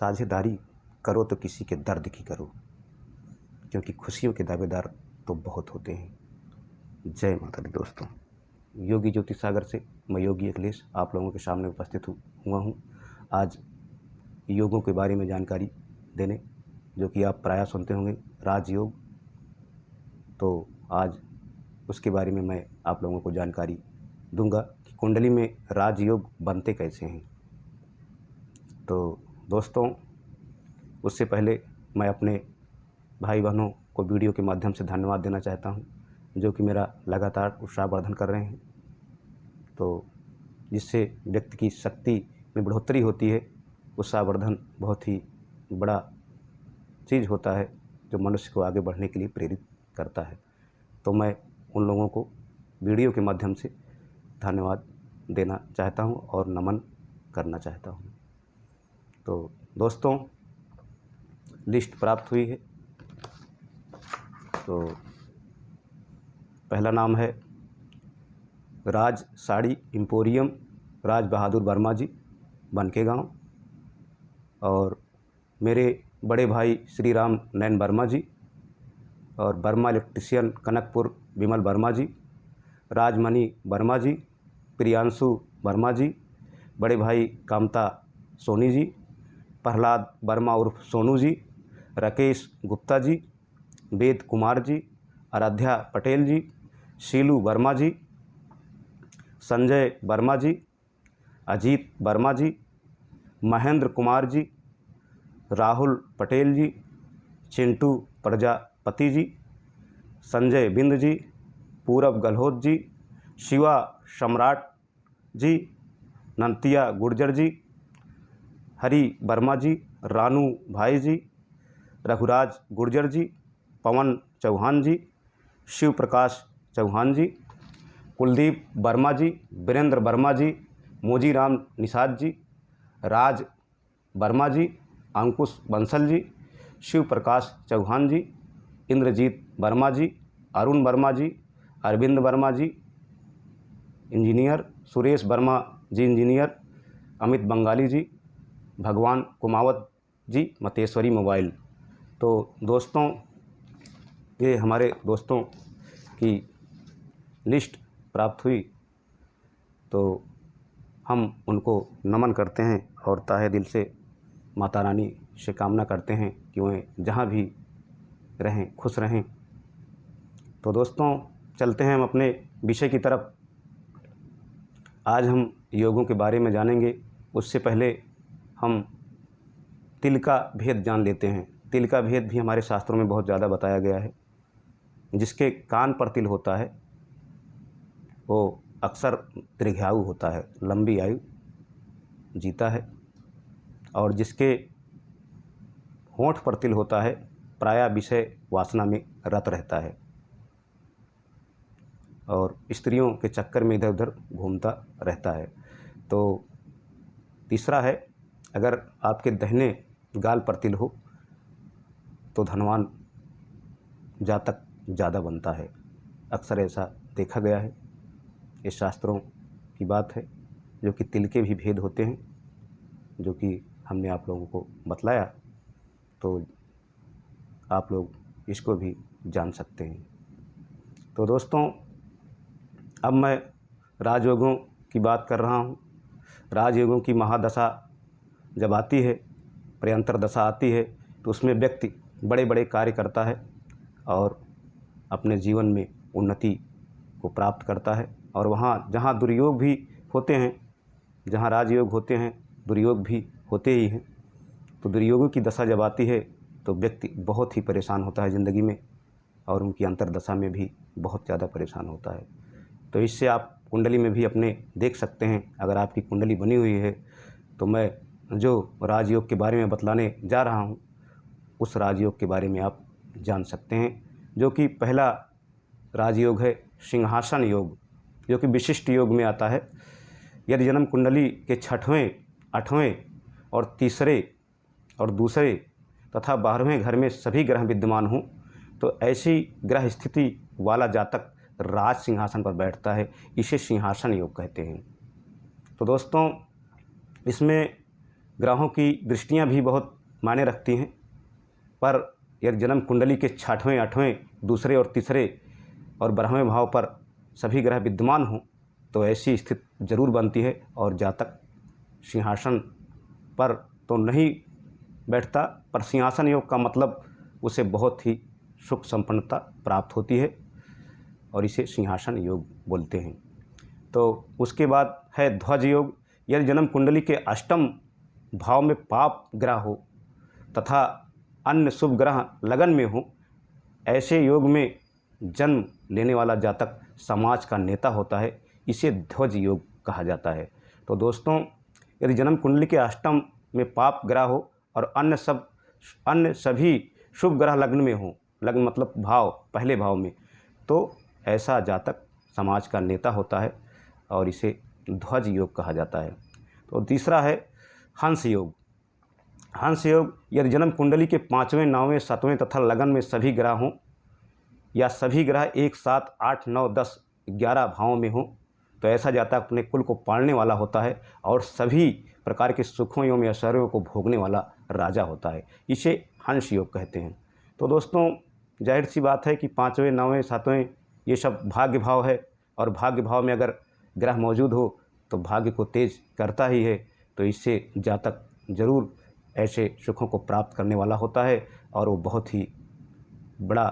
साझेदारी करो तो किसी के दर्द की करो, क्योंकि खुशियों के दावेदार तो बहुत होते हैं। जय माता दी दोस्तों। योगी ज्योति सागर से मैं योगी अखिलेश आप लोगों के सामने उपस्थित हुआ हूँ आज योगों के बारे में जानकारी देने, जो कि आप प्रायः सुनते होंगे राजयोग। तो आज उसके बारे में मैं आप लोगों को जानकारी दूंगा कि कुंडली में राजयोग बनते कैसे हैं। तो दोस्तों, उससे पहले मैं अपने भाई बहनों को वीडियो के माध्यम से धन्यवाद देना चाहता हूं, जो कि मेरा लगातार उत्साहवर्धन कर रहे हैं। तो जिससे व्यक्ति की शक्ति में बढ़ोतरी होती है। उत्साहवर्धन बहुत ही बड़ा चीज़ होता है जो मनुष्य को आगे बढ़ने के लिए प्रेरित करता है। तो मैं उन लोगों को वीडियो के माध्यम से धन्यवाद देना चाहता हूं और नमन करना चाहता हूं। तो दोस्तों, लिस्ट प्राप्त हुई है। तो पहला नाम है राज साड़ी एम्पोरियम, राज बहादुर वर्मा जी, बनके गांव। और मेरे बड़े भाई श्री राम नैन वर्मा जी, और वर्मा इलेक्ट्रिशियन कनकपुर विमल वर्मा जी, राजमणि वर्मा जी, प्रियांशु वर्मा जी, बड़े भाई कामता सोनी जी, प्रहलाद वर्मा उर्फ सोनू जी, राकेश गुप्ता जी, वेद कुमार जी, आराध्या पटेल जी, शीलू वर्मा जी, संजय वर्मा जी, अजीत वर्मा जी, महेंद्र कुमार जी, राहुल पटेल जी, चिंटू प्रजापति जी, संजय बिंद जी, पूरब गहलोत जी, शिवा सम्राट जी, नंतिया गुर्जर जी, हरि वर्मा जी, रानू भाई जी, रघुराज गुर्जर जी, पवन चौहान जी, शिव प्रकाश चौहान जी, कुलदीप वर्मा जी, वीरेंद्र वर्मा जी, मोजीराम निषाद जी, राज वर्मा जी, अंकुश बंसल जी, शिव प्रकाश चौहान जी, इंद्रजीत वर्मा जी, अरुण वर्मा जी, अरविंद वर्मा जी इंजीनियर, सुरेश वर्मा जी इंजीनियर, अमित बंगाली जी, भगवान कुमावत जी, मतेश्वरी मोबाइल। तो दोस्तों, ये हमारे दोस्तों की लिस्ट प्राप्त हुई। तो हम उनको नमन करते हैं और ताहे दिल से माता रानी से कामना करते हैं कि वह जहाँ भी रहें खुश रहें। तो दोस्तों, चलते हैं हम अपने विषय की तरफ। आज हम योगों के बारे में जानेंगे। उससे पहले हम तिल का भेद जान लेते हैं। तिल का भेद भी हमारे शास्त्रों में बहुत ज़्यादा बताया गया है। जिसके कान पर तिल होता है वो अक्सर दीर्घायु होता है, लंबी आयु जीता है। और जिसके होंठ पर तिल होता है प्रायः विषय वासना में रत रहता है और स्त्रियों के चक्कर में इधर उधर घूमता रहता है। तो तीसरा है, अगर आपके दाहिने गाल पर तिल हो तो धनवान जातक ज़्यादा बनता है। अक्सर ऐसा देखा गया है। ये शास्त्रों की बात है, जो कि तिल के भी भेद होते हैं, जो कि हमने आप लोगों को बतलाया। तो आप लोग इसको भी जान सकते हैं। तो दोस्तों, अब मैं राजयोगों की बात कर रहा हूँ। राजयोगों की महादशा जब आती है, प्रयंतर दशा आती है, तो उसमें व्यक्ति बड़े बड़े कार्य करता है और अपने जीवन में उन्नति को प्राप्त करता है। और वहाँ जहाँ दुर्योग भी होते हैं, जहाँ राजयोग होते हैं, दुर्योग भी होते ही हैं। तो दुर्योगों की दशा जब आती है तो व्यक्ति बहुत ही परेशान होता है ज़िंदगी में, और उनकी अंतर्दशा में भी बहुत ज़्यादा परेशान होता है। तो इससे आप कुंडली में भी अपने देख सकते हैं। अगर आपकी कुंडली बनी हुई है तो मैं जो राजयोग के बारे में बतलाने जा रहा हूँ, उस राजयोग के बारे में आप जान सकते हैं। जो कि पहला राजयोग है सिंहासन योग, जो कि विशिष्ट योग में आता है। यदि जन्म कुंडली के 6वें, 8वें और तीसरे और दूसरे तथा 12वें घर में सभी ग्रह विद्यमान हों तो ऐसी ग्रह स्थिति वाला जातक राज सिंहासन पर बैठता है। इसे सिंहासन योग कहते हैं। तो दोस्तों, इसमें ग्रहों की दृष्टियाँ भी बहुत मायने रखती हैं, पर यदि जन्म कुंडली के 6वें 8वें दूसरे और तीसरे और 12वें भाव पर सभी ग्रह विद्यमान हों तो ऐसी स्थिति जरूर बनती है और जातक सिंहासन पर तो नहीं बैठता, पर सिंहासन योग का मतलब उसे बहुत ही सुख संपन्नता प्राप्त होती है और इसे सिंहासन योग बोलते हैं। तो उसके बाद है ध्वज योग। यदि जन्म कुंडली के 8वें भाव में पाप ग्रह हो तथा अन्य शुभ ग्रह लगन में हो, ऐसे योग में जन्म लेने वाला जातक समाज का नेता होता है, इसे ध्वज योग कहा जाता है। तो दोस्तों, यदि जन्म कुंडली के 8वें में पाप ग्रह हो और अन्य सभी शुभ ग्रह लग्न में हो, लग्न मतलब भाव पहले भाव में, तो ऐसा जातक समाज का नेता होता है और इसे ध्वज योग कहा जाता है। तो तीसरा है हंस योग। हंस योग यदि जन्म कुंडली के 5वें 9वें 7वें तथा लगन में सभी ग्रह हों या सभी ग्रह 1 7 8 9 10 11 भावों में हों तो ऐसा जातक अपने कुल को पालने वाला होता है और सभी प्रकार के सुखों एवं ऐश्वर्यों को भोगने वाला राजा होता है, इसे हंस योग कहते हैं। तो दोस्तों, जाहिर सी बात है कि 5वें 9वें 7वें ये सब भाग्य भाव है और भाग्य भाव में अगर ग्रह मौजूद हो तो भाग्य को तेज करता ही है, तो इससे जातक जरूर ऐसे सुखों को प्राप्त करने वाला होता है और वो बहुत ही बड़ा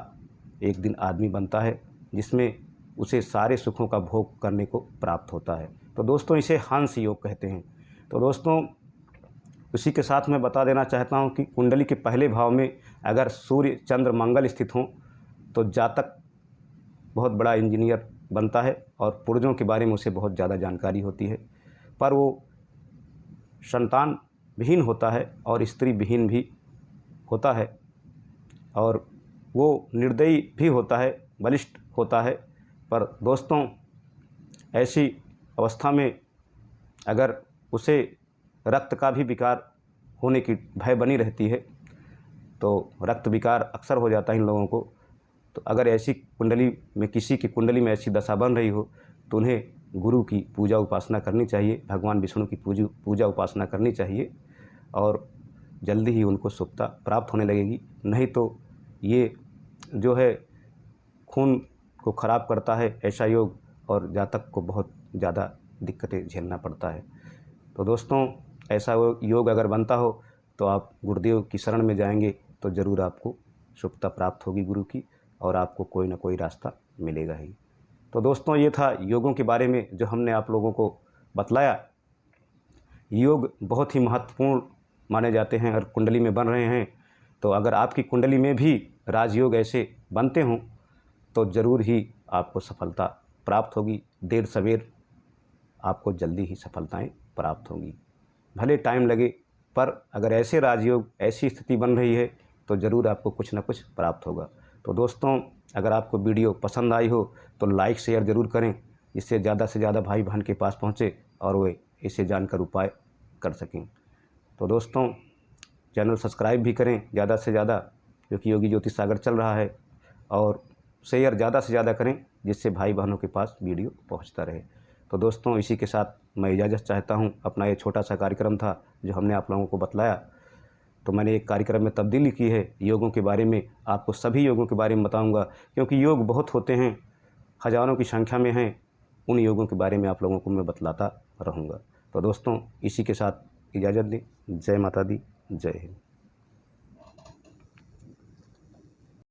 एक दिन आदमी बनता है जिसमें उसे सारे सुखों का भोग करने को प्राप्त होता है। तो दोस्तों, इसे हंस योग कहते हैं। तो दोस्तों, उसी के साथ मैं बता देना चाहता हूं कि कुंडली के पहले भाव में अगर सूर्य चंद्र मंगल स्थित हों तो जातक बहुत बड़ा इंजीनियर बनता है और पुर्जों के बारे में उसे बहुत ज़्यादा जानकारी होती है, पर वो संतान विहीन होता है और स्त्री विहीन भी होता है और वो निर्दयी भी होता है, बलिष्ठ होता है। पर दोस्तों, ऐसी अवस्था में अगर उसे रक्त का भी विकार होने की भय बनी रहती है तो रक्त विकार अक्सर हो जाता है इन लोगों को। तो अगर ऐसी कुंडली में किसी की कुंडली में ऐसी दशा बन रही हो तो उन्हें गुरु की पूजा उपासना करनी चाहिए, भगवान विष्णु की पूजा उपासना करनी चाहिए और जल्दी ही उनको शुभता प्राप्त होने लगेगी। नहीं तो ये जो है खून को ख़राब करता है ऐसा योग और जातक को बहुत ज़्यादा दिक्कतें झेलना पड़ता है। तो दोस्तों, ऐसा योग अगर बनता हो तो आप गुरुदेव की शरण में जाएंगे तो ज़रूर आपको शुभता प्राप्त होगी गुरु की और आपको कोई ना कोई रास्ता मिलेगा ही। तो दोस्तों, ये था योगों के बारे में जो हमने आप लोगों को बतलाया। योग बहुत ही महत्वपूर्ण माने जाते हैं और कुंडली में बन रहे हैं। तो अगर आपकी कुंडली में भी राजयोग ऐसे बनते हों तो ज़रूर ही आपको सफलता प्राप्त होगी। देर सवेर आपको जल्दी ही सफलताएं प्राप्त होंगी, भले टाइम लगे, पर अगर ऐसे राजयोग ऐसी स्थिति बन रही है तो ज़रूर आपको कुछ ना कुछ प्राप्त होगा। तो दोस्तों, अगर आपको वीडियो पसंद आई हो तो लाइक शेयर ज़रूर करें, जिससे ज़्यादा से ज़्यादा भाई बहन के पास पहुँचे और वे इसे जानकर उपाय कर सकें। तो दोस्तों, चैनल सब्सक्राइब भी करें ज़्यादा से ज़्यादा, क्योंकि योगी ज्योतिष सागर चल रहा है, और शेयर ज़्यादा से ज़्यादा करें जिससे भाई बहनों के पास वीडियो पहुंचता रहे। तो दोस्तों, इसी के साथ मैं इजाज़त चाहता हूं। अपना ये छोटा सा कार्यक्रम था जो हमने आप लोगों को बतलाया, तो मैंने एक कार्यक्रम में तब्दीली की है। योगों के बारे में आपको सभी योगों के बारे में बताऊँगा, क्योंकि योग बहुत होते हैं, हज़ारों की संख्या में हैं। उन योगों के बारे में आप लोगों को मैं बतलाता रहूँगा। तो दोस्तों, इसी के साथ इजाज़त दें। जय माता दी, जय हिंद।